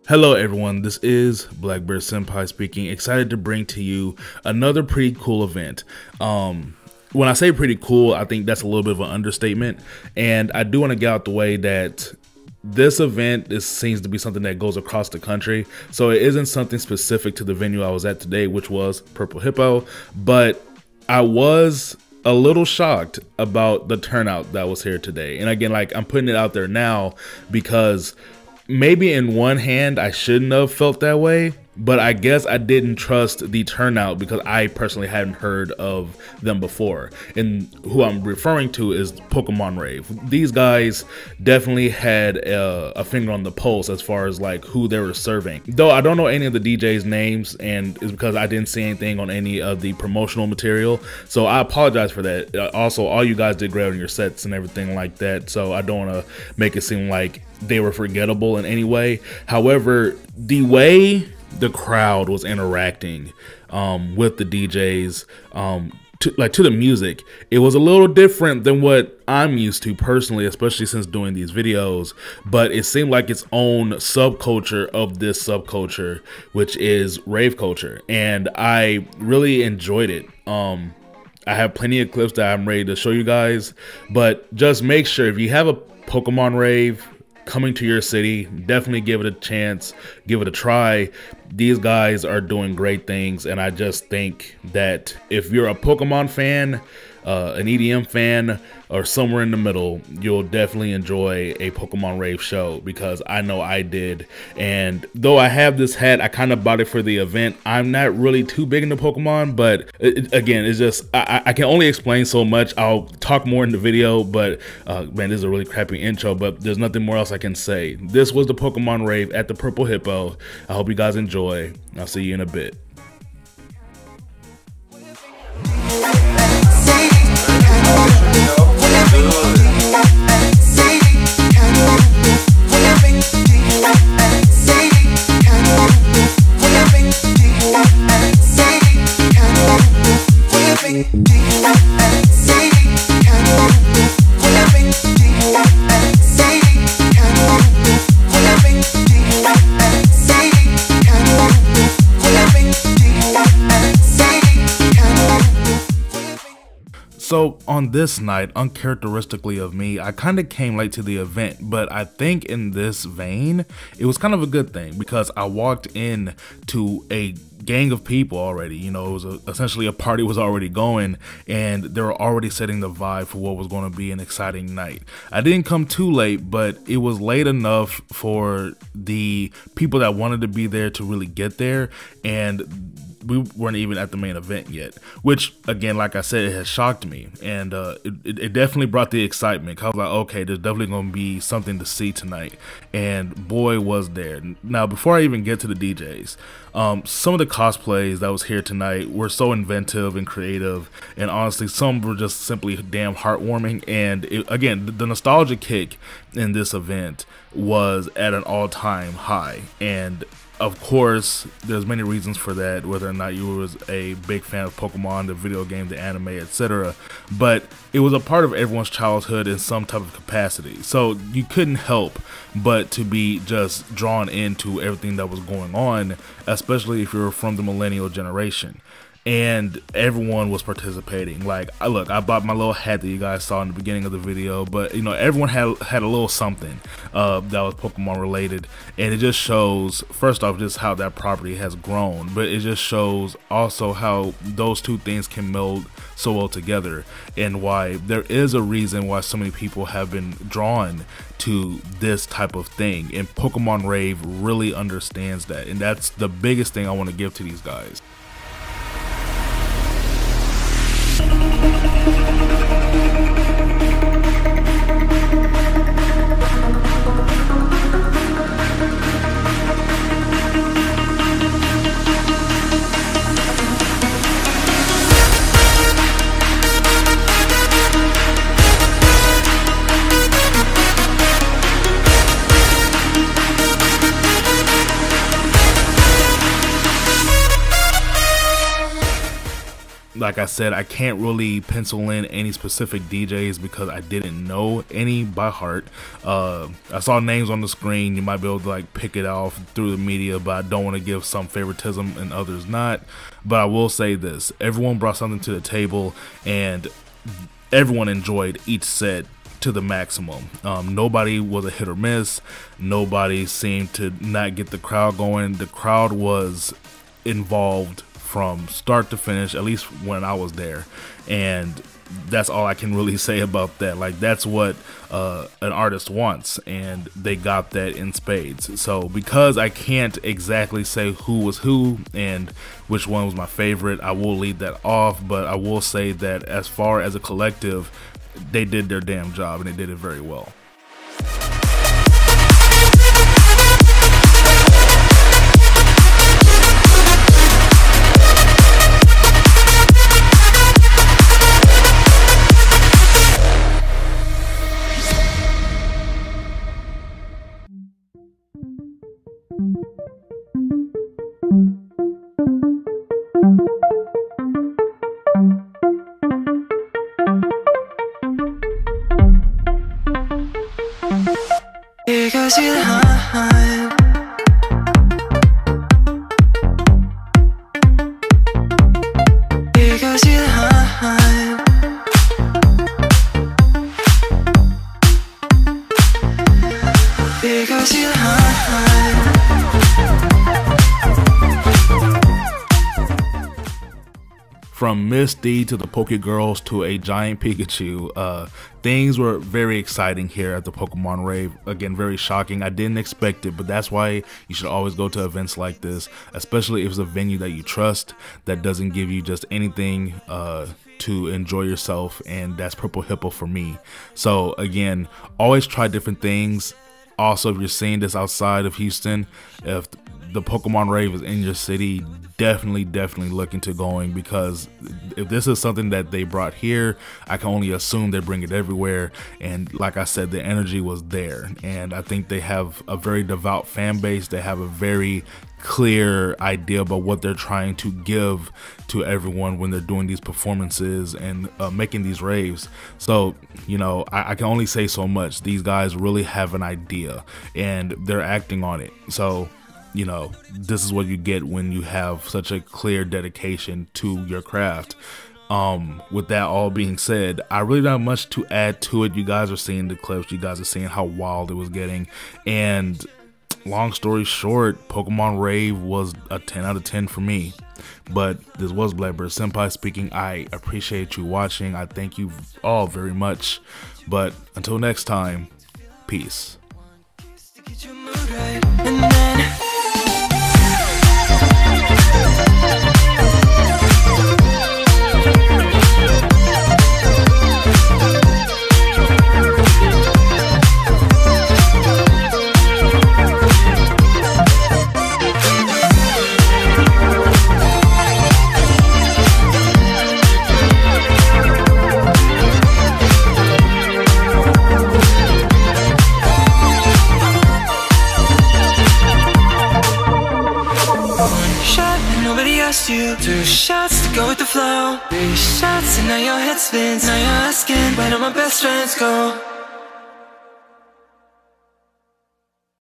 Hello everyone, this is Blackbeard Senpai speaking, excited to bring to you another pretty cool event. When I say pretty cool, I think that's a little bit of an understatement, and I do want to get out the way that this event seems to be something that goes across the country, so it isn't something specific to the venue I was at today, which was Purple Hippo, but I was a little shocked about the turnout that was here today. And again, like, I'm putting it out there now because maybe in one hand I shouldn't have felt that way, but I guess I didn't trust the turnout because I personally hadn't heard of them before. And who I'm referring to is PKMN Rave. These guys definitely had a finger on the pulse as far as like who they were serving. Though I don't know any of the DJs' names, and it's because I didn't see anything on any of the promotional material. So I apologize for that. Also, all you guys did great on your sets and everything like that. So I don't want to make it seem like they were forgettable in any way. However, the way the crowd was interacting with the DJs to the music, it was a little different than what I'm used to personally, especially since doing these videos. But it seemed like its own subculture of this subculture, which is rave culture, and I really enjoyed it. I have plenty of clips that I'm ready to show you guys, but just make sure if you have a PKMN Rave coming to your city, definitely give it a chance, give it a try. These guys are doing great things, and I just think that if you're a Pokemon fan, an EDM fan, or somewhere in the middle, you'll definitely enjoy a PKMN Rave show, because I know I did. And though I have this hat, I kind of bought it for the event. I'm not really too big into Pokemon, but again, it's just, I can only explain so much. I'll talk more in the video, but man, this is a really crappy intro, but there's nothing more else I can say. This was the PKMN Rave at the Purple Hippo. I hope you guys enjoy. I'll see you in a bit. So on this night, uncharacteristically of me, I kind of came late to the event, but I think in this vein, it was kind of a good thing because I walked in to a gang of people already. You know, it was essentially a party was already going, and they were already setting the vibe for what was going to be an exciting night. I didn't come too late, but it was late enough for the people that wanted to be there to really get there, and we weren't even at the main event yet, which again, like I said, it has shocked me, and it definitely brought the excitement. I was like, okay, there's definitely going to be something to see tonight, and boy was there. Now, before I even get to the DJs, some of the cosplays that was here tonight were so inventive and creative, and honestly, some were just simply damn heartwarming. And again, the nostalgia kick in this event was at an all-time high, and of course, there's many reasons for that, whether or not you was a big fan of Pokemon, the video game, the anime, etc. But it was a part of everyone's childhood in some type of capacity. So you couldn't help but to be just drawn into everything that was going on, especially if you're from the millennial generation. And everyone was participating. Like, look, I bought my little hat that you guys saw in the beginning of the video, but you know, everyone had a little something that was Pokemon related, and it just shows, first off, just how that property has grown, but it just shows also how those two things can meld so well together, and why there is a reason why so many people have been drawn to this type of thing, and PKMN Rave really understands that, and that's the biggest thing I want to give to these guys. like I said, I can't really pencil in any specific DJs because I didn't know any by heart. I saw names on the screen. You might be able to like pick it off through the media, but I don't want to give some favoritism and others not. But I will say this: everyone brought something to the table, and everyone enjoyed each set to the maximum. Nobody was a hit or miss. Nobody seemed to not get the crowd going. The crowd was involved from start to finish, at least when I was there, and that's all I can really say about that. Like, that's what an artist wants, and they got that in spades. So because I can't exactly say who was who and which one was my favorite, I will leave that off, but I will say that as far as a collective, they did their damn job, and they did it very well. Because you high. Because you high. Because you high. From Misty to the Poke Girls to a giant Pikachu, things were very exciting here at the Pokemon Rave. Again, very shocking. I didn't expect it, but that's why you should always go to events like this, especially if it's a venue that you trust, that doesn't give you just anything to enjoy yourself, and that's Purple Hippo for me. So again, always try different things. Also, if you're seeing this outside of Houston, if the Pokemon Rave is in your city, definitely look into going, because if this is something that they brought here, I can only assume they bring it everywhere. And like I said, the energy was there, and I think they have a very devout fan base. They have a very clear idea about what they're trying to give to everyone when they're doing these performances and making these raves. So, you know, I can only say so much. These guys really have an idea, and they're acting on it. So, you know, this is what you get when you have such a clear dedication to your craft. With that all being said, I really don't have much to add to it. You guys are seeing the clips. You guys are seeing how wild it was getting. And long story short, Pokemon Rave was a 10 out of 10 for me. But this was Blackbird Senpai speaking. I appreciate you watching. I thank you all very much. But until next time, peace. You 2 shots to go with the flow, 3 shots and now your head spins. Now you're asking where do my best friends go?